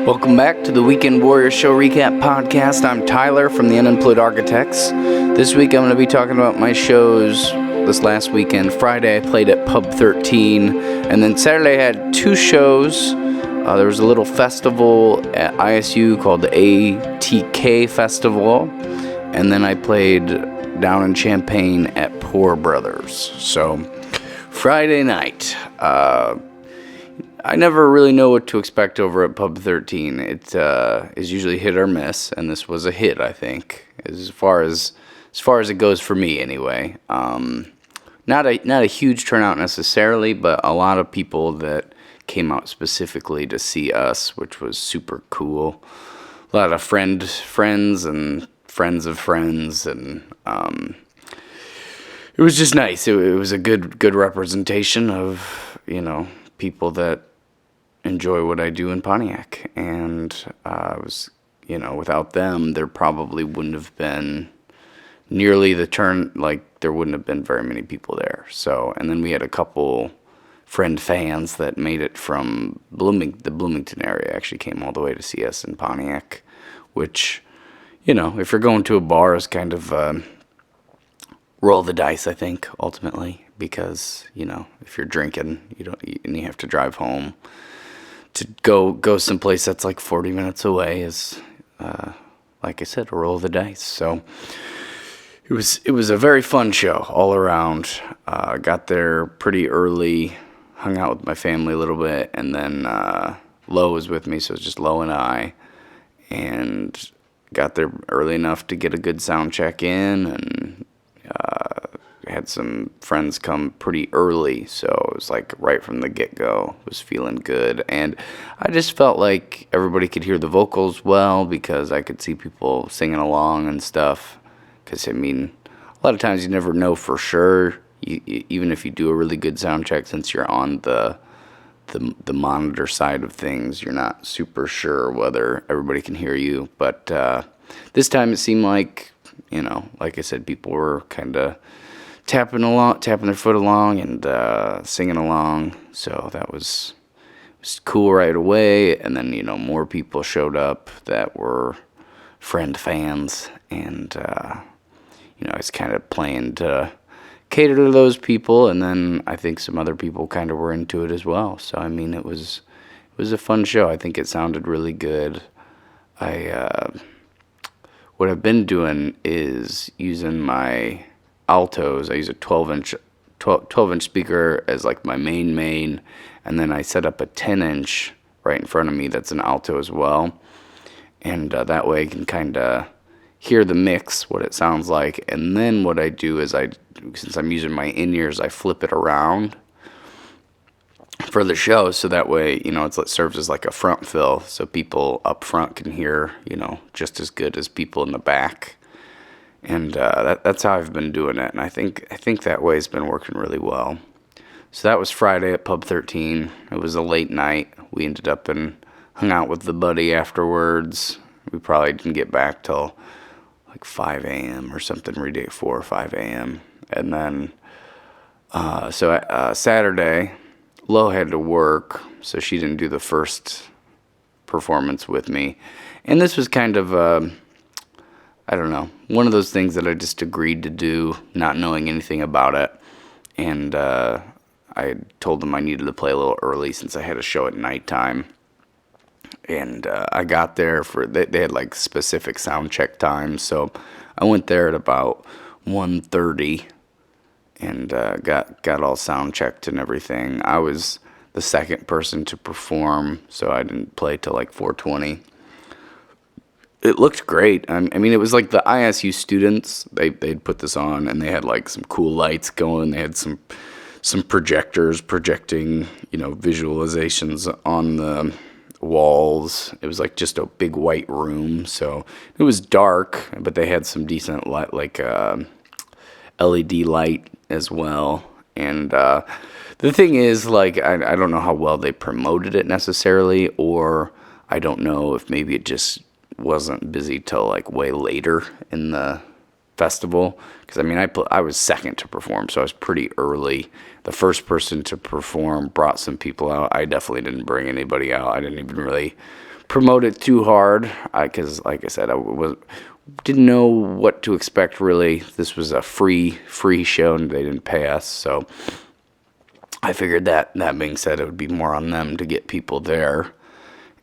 Welcome back to the Weekend Warrior Show Recap Podcast. I'm Tyler from the Unemployed Architects. This week I'm going to be talking about my shows this last weekend. Friday I played at Pub 13, and then Saturday I had two shows. There was a little festival at ISU called the ATK Festival, and then I played down in Champaign at Poor Brothers. So Friday night, I never really know what to expect over at Pub 13. It is usually hit or miss, and this was a hit, I think, as far as it goes for me anyway. Not a huge turnout necessarily, but a lot of people that came out specifically to see us, which was super cool. A lot of friends and friends of friends, and it was just nice. It was a good representation of, people that enjoy what I do in Pontiac, and without them, there probably wouldn't have been nearly the turn, there wouldn't have been very many people there. So, and then we had a couple friend fans that made it from the Bloomington area, actually came all the way to see us in Pontiac, which, if you're going to a bar, is kind of roll the dice, I think, ultimately, because, if you're drinking, and you have to drive home, to go someplace that's like 40 minutes away is, like I said, a roll of the dice. So it was a very fun show all around. Got there pretty early, hung out with my family a little bit, and then Lo was with me, so it was just Lo and I, and got there early enough to get a good sound check in, and had some friends come pretty early, so it was like right from the get-go, was feeling good, and I just felt like everybody could hear the vocals well, because I could see people singing along and stuff, because, a lot of times you never know for sure, even if you do a really good sound check, since you're on the monitor side of things, you're not super sure whether everybody can hear you, but this time it seemed like, like I said, people were kind of tapping their foot along and singing along, so that was cool right away. And then more people showed up that were friend fans, and I was kind of playing to cater to those people, and then I think some other people kind of were into it as well. So it was a fun show. I think it sounded really good. What I've been doing is using my altos. I use a 12-inch speaker as like my main, and then I set up a 10-inch right in front of me that's an alto as well, and that way I can kind of hear the mix, what it sounds like. And then what I do is, since I'm using my in-ears, I flip it around for the show, so that way, it serves as like a front fill, so people up front can hear, just as good as people in the back. And that's how I've been doing it, and I think that way's been working really well. So that was Friday at Pub 13. It was a late night. We ended up and hung out with the buddy afterwards. We probably didn't get back till like 5 a.m. or something ridiculous, 4 or 5 a.m. And then, Saturday, Lo had to work, so she didn't do the first performance with me. And this was kind of, one of those things that I just agreed to do, not knowing anything about it. And I told them I needed to play a little early since I had a show at nighttime. And I got there they had like specific sound check times, so I went there at about 1:30 and got all sound checked and everything. I was the second person to perform, so I didn't play till like 4:20. It looked great. It was like the ISU students, they'd put this on, and they had like some cool lights going. They had some projectors projecting, visualizations on the walls. It was like just a big white room, so it was dark, but they had some decent light, like LED light as well. And the thing is, like, I don't know how well they promoted it necessarily, or I don't know if maybe it just wasn't busy till like way later in the festival, because I was second to perform, so I was pretty early. The first person to perform brought some people out. I definitely didn't bring anybody out. I didn't even really promote it too hard, because like I said, didn't know what to expect really. This was a free show and they didn't pay us, so I figured that being said, it would be more on them to get people there.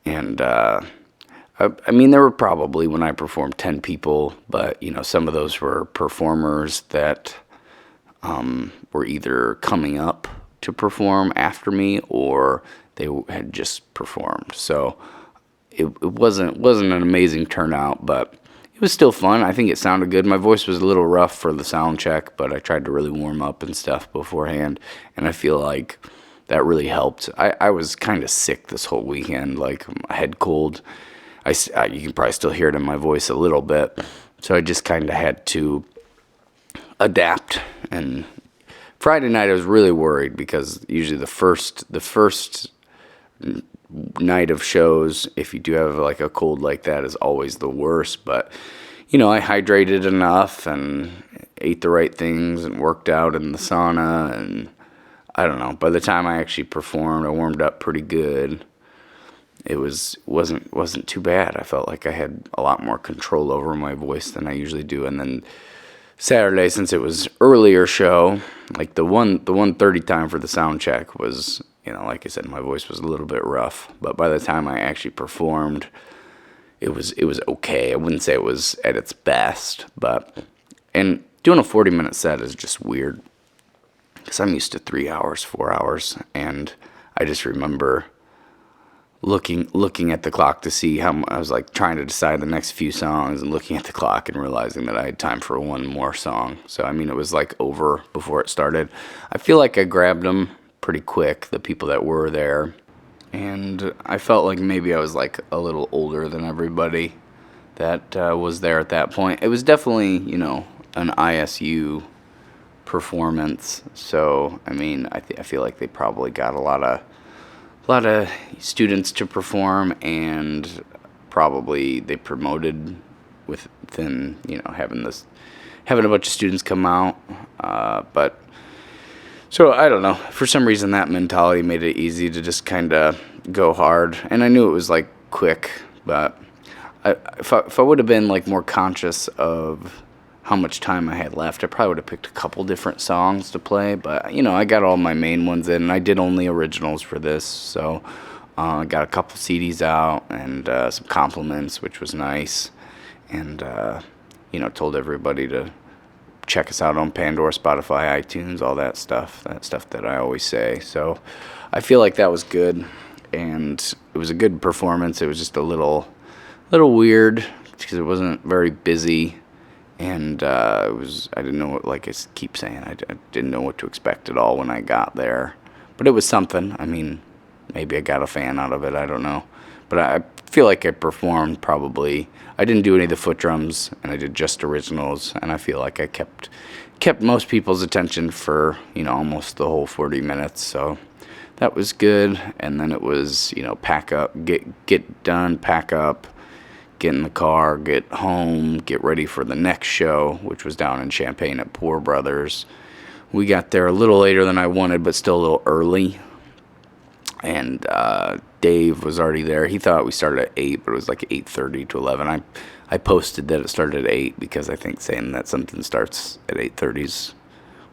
And I mean, there were probably, when I performed, 10 people, but some of those were performers that were either coming up to perform after me or they had just performed. So it wasn't an amazing turnout, but it was still fun. I think it sounded good. My voice was a little rough for the sound check, but I tried to really warm up and stuff beforehand, and I feel like that really helped. I was kind of sick this whole weekend, like a head cold. You can probably still hear it in my voice a little bit, so I just kind of had to adapt. And Friday night I was really worried because usually the first night of shows, if you do have like a cold like that, is always the worst. But I hydrated enough and ate the right things and worked out in the sauna, and I don't know, by the time I actually performed, I warmed up pretty good. It wasn't too bad. I felt like I had a lot more control over my voice than I usually do. And then Saturday, since it was earlier show, like the 1:30 time for the sound check was, like I said, my voice was a little bit rough. But by the time I actually performed, it was okay. I wouldn't say it was at its best, and doing a 40-minute set is just weird because I'm used to 3 hours, 4 hours, and I just remember looking at the clock to see how I was like trying to decide the next few songs and looking at the clock and realizing that I had time for one more song. So I mean, it was like over before it started. I feel like I grabbed them pretty quick, the people that were there, and I felt like maybe I was like a little older than everybody that was there at that point. It was definitely an ISU performance, so I mean I feel like they probably got a lot of students to perform, and probably they promoted within having a bunch of students come out, but so I don't know, for some reason that mentality made it easy to just kind of go hard, and I knew it was like quick, but if I would have been like more conscious of how much time I had left, I probably would have picked a couple different songs to play, but I got all my main ones in, and I did only originals for this, so I got a couple CDs out and some compliments, which was nice, and told everybody to check us out on Pandora, Spotify, iTunes, all that stuff that I always say. So I feel like that was good, and it was a good performance. It was just a little weird because it wasn't very busy. And I didn't know what, like I keep saying, I didn't know what to expect at all when I got there. But it was something. I mean, maybe I got a fan out of it, I don't know. But I feel like I performed probably. I didn't do any of the foot drums, and I did just originals. And I feel like I kept most people's attention for, almost the whole 40 minutes. So that was good. And then it was, pack up, get done, pack up, get in the car, get home, get ready for the next show, which was down in Champaign at Poor Brothers. We got there a little later than I wanted, but still a little early. And Dave was already there. He thought we started at 8, but it was like 8:30 to 11. I posted that it started at 8 because I think saying that something starts at 8:30 is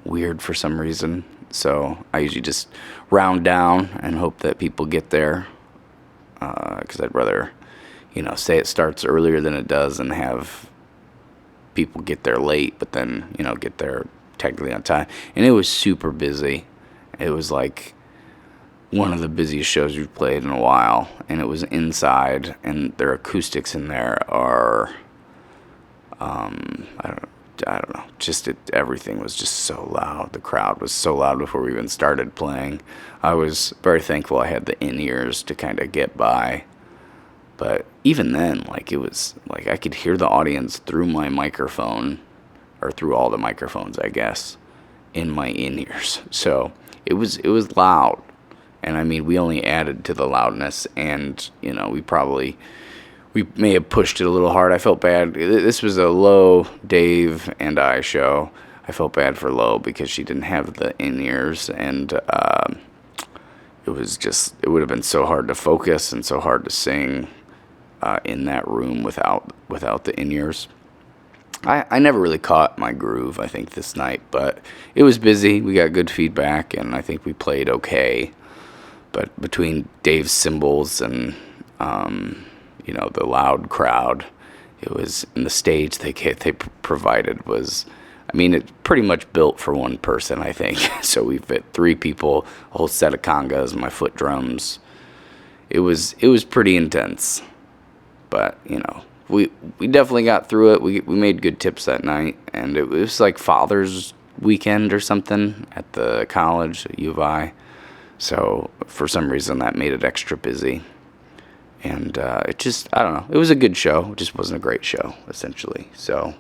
weird for some reason. So I usually just round down and hope that people get there, because I'd rather say it starts earlier than it does and have people get there late, but then, get there technically on time. And it was super busy. It was like one of the busiest shows we've played in a while, and it was inside, and their acoustics in there are, I don't know, just everything was just so loud. The crowd was so loud before we even started playing. I was very thankful I had the in-ears to kind of get by. But even then, like, it was like I could hear the audience through my microphone, or through all the microphones, I guess, in my in-ears. So it was loud. And I mean, we only added to the loudness, and we may have pushed it a little hard. I felt bad. This was a Lo, Dave, and I show. I felt bad for Lo because she didn't have the in-ears, and it would have been so hard to focus and so hard to sing in that room without the in-ears. I never really caught my groove, I think, this night, but it was busy. We got good feedback, and I think we played okay. But between Dave's cymbals and the loud crowd, it was, and the stage they provided was, I mean, it pretty much built for one person, I think. So we fit 3 people, a whole set of congas, my foot drums. It was pretty intense, but we definitely got through it. We made good tips that night, and it was like Father's weekend or something at the college at U of I. So for some reason that made it extra busy. And it just, I don't know, it was a good show. It just wasn't a great show, essentially. So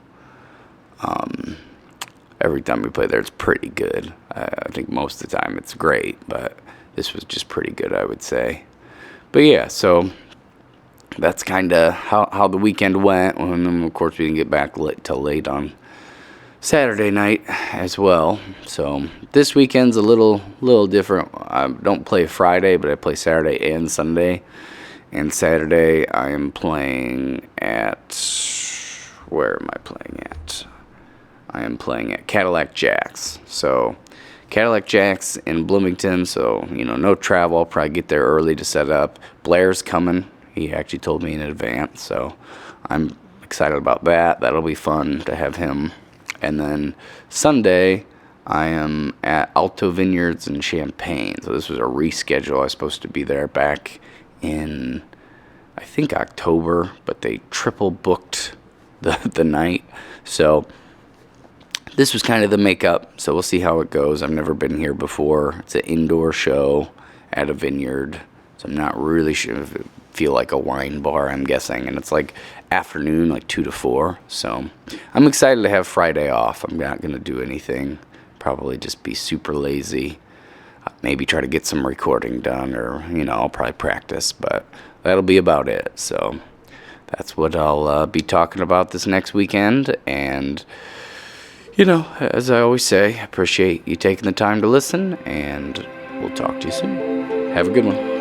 every time we play there, it's pretty good. I think most of the time it's great, but this was just pretty good, I would say. But yeah, so that's kind of how the weekend went. And then, of course, we didn't get back till late on Saturday night as well. So this weekend's a little different. I don't play Friday, but I play Saturday and Sunday. And Saturday I am playing at, where am I playing at? I am playing at Cadillac Jack's. So Cadillac Jack's in Bloomington, so no travel. I'll probably get there early to set up. Blair's coming. He actually told me in advance, so I'm excited about that. That'll be fun to have him. And then Sunday, I am at Alto Vineyards in Champaign. So this was a reschedule. I was supposed to be there back in, I think, October, but they triple booked the night. So this was kind of the makeup. So we'll see how it goes. I've never been here before. It's an indoor show at a vineyard. So I'm not really sure if it feel like a wine bar, I'm guessing, and it's like afternoon, like 2 to 4. So I'm excited to have Friday off. I'm not gonna do anything, probably just be super lazy, maybe try to get some recording done, or I'll probably practice, but that'll be about it. So that's what I'll be talking about this next weekend. And as I always say, I appreciate you taking the time to listen, and we'll talk to you soon. Have a good one.